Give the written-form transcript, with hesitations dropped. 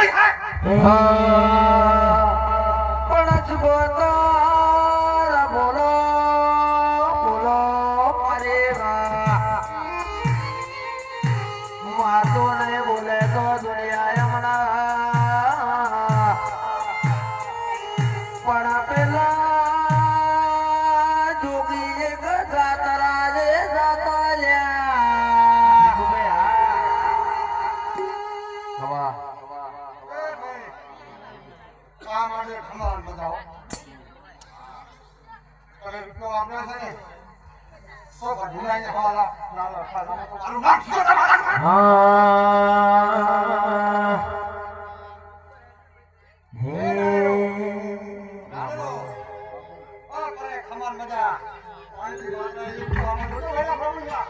પણ ગોતર બોલો બોલો મારે મારતો ને બોલે તો દુનિયા હમણાં પણ પેલા જોગી એક જાતરા રે જાતા લ્યા હવા કામ આજે ખમાન બતાવો અરે તો આપણે છે ને સો ભુલાઈને હવાલા નાલા ખાલા આનું નામ શું હે ખમાન મજા પાણી વાળા એ તો આમાં તો વેલા પ્રભુયા